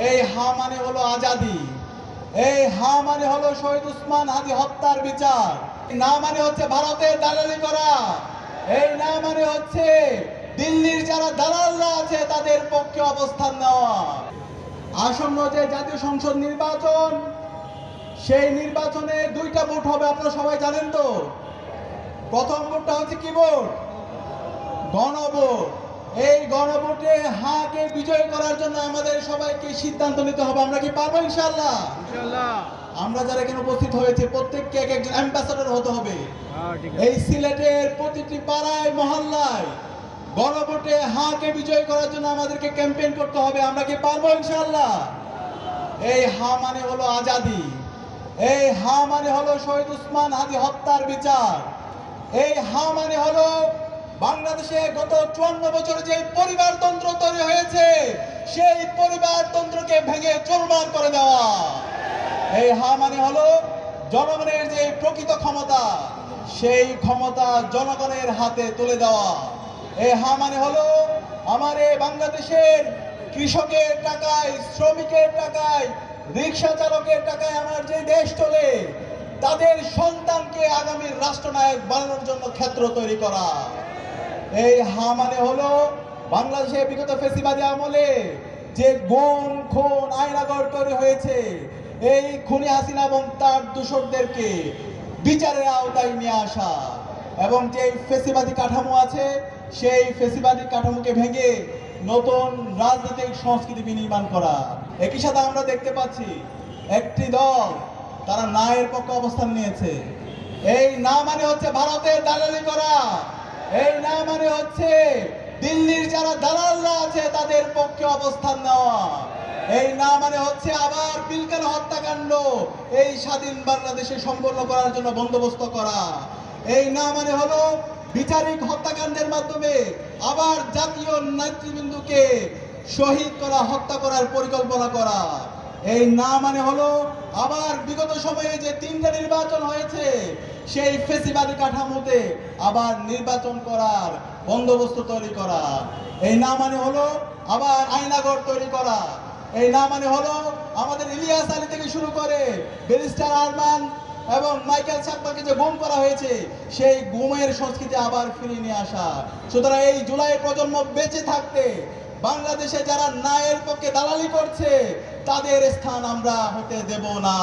এই হা মানে হলো আজাদি, এই হা মানে হলো শহীদ উসমান হাদি হত্যার বিচার, না মানে হচ্ছে ভারতের দালালি করা, এই না মানে হচ্ছে দিল্লির যারা দালালরা আছে তাদের পক্ষে অবস্থান নেওয়া। আসন্ন যে জাতীয় সংসদ নির্বাচন, সেই নির্বাচনে দুইটা ভোট হবে, আপনারা সবাই জানেন তো। প্রথম ভোটটা হচ্ছে কি ভোট? গণভোট। এই গণভোটে হাকে বিজয় করার জন্য আমাদের সবাইকে সিদ্ধান্ত নিতে হবে। আমরা কি পারবো ইনশাআল্লাহ? আমরা যারা এখানে উপস্থিত হয়েছে প্রত্যেককে এক একজন অ্যাম্বাসাডর হতে হবে। এই সিলেটের প্রতিটি পাড়ায় মহল্লায় গণভোটে হাকে বিজয় করার জন্য আমাদেরকে ক্যাম্পেইন করতে হবে। আমরা কি পারবো ইনশাআল্লাহ? এই হা মানে হলো আজাদি, এই হা মানে হলো শহীদ উসমান হাদি হত্যার বিচার, এই হা মানে হলো বাংলাদেশে গত 54 বছরে যে পরিবারতন্ত্র তৈরি হয়েছে সেই পরিবারতন্ত্রকে ভেঙে চুরমার করে দেওয়া। এই হা মানে হলো জনগণের যে প্রকৃত ক্ষমতা সেই ক্ষমতা জনগণের হাতে তুলে দেওয়া। এই হা মানে হলো আমার এই বাংলাদেশের কৃষকের টাকায়, শ্রমিকের টাকায়, রিক্সা চালকের টাকায় আমার যে দেশ চলে তাদের সন্তানকে আগামীর রাষ্ট্রনায়ক বানানোর জন্য ক্ষেত্র তৈরি করা। এই হা মানে হলো বাংলাদেশে বিগত ফেসিবাদী আমলে যে গুম খুন আয়নাগর তৈরি হয়েছে এই খুনি হাসিনা এবং তার দূষরদেরকে বিচারের আওতায় নিয়ে আসা, এবং যে ফেসিবাদী কাঠামো আছে সেই ফেসিবাদী কাঠামোকে ভেঙে নতুন রাজনৈতিক সংস্কৃতি বিনির্মাণ করা। একই সাথে আমরা দেখতে পাচ্ছি একটি দল তারা না এর পক্ষে অবস্থান নিয়েছে। এই না মানে হচ্ছে ভারতের দালালি করা, এই না মানে হচ্ছে দিল্লির যারা দালালরা আছে তাদের পক্ষে অবস্থান নেওয়া, এই না মানে হচ্ছে আবার পিলখানা হত্যাকাণ্ড এই স্বাধীন বাংলাদেশে সম্পন্ন করার জন্য বন্দোবস্ত করা, এই না মানে হলো বিচারিক হত্যাকাণ্ডের মাধ্যমে আবার জাতীয় নেতৃবৃন্দকে শহীদ করা, হত্যা করার পরিকল্পনা করা, এই না মানে হলো আবার বিগত সময়ে যে 3টা নির্বাচন হয়েছে সেই ফেসিবাদী কাঠামোতে আবার নির্বাচন করার বন্দোবস্ত তৈরি করা, এই না মানে হলো আবার আয়নাগর তৈরি করা, এই না মানে হলো আমাদের ইলিয়াস আলী থেকে শুরু করে ব্যারিস্টার আরমান এবং মাইকেল সাকমাকে যে গুম করা হয়েছে সেই গুমের সংস্কৃতি আবার ফিরিয়ে নিয়ে আসা। সুতরাং এই জুলাই প্রজন্ম বেঁচে থাকতে বাংলাদেশে যারা ন্যায়ের পক্ষে দালালি করছে তাদের স্থান আমরা হতে দেব না।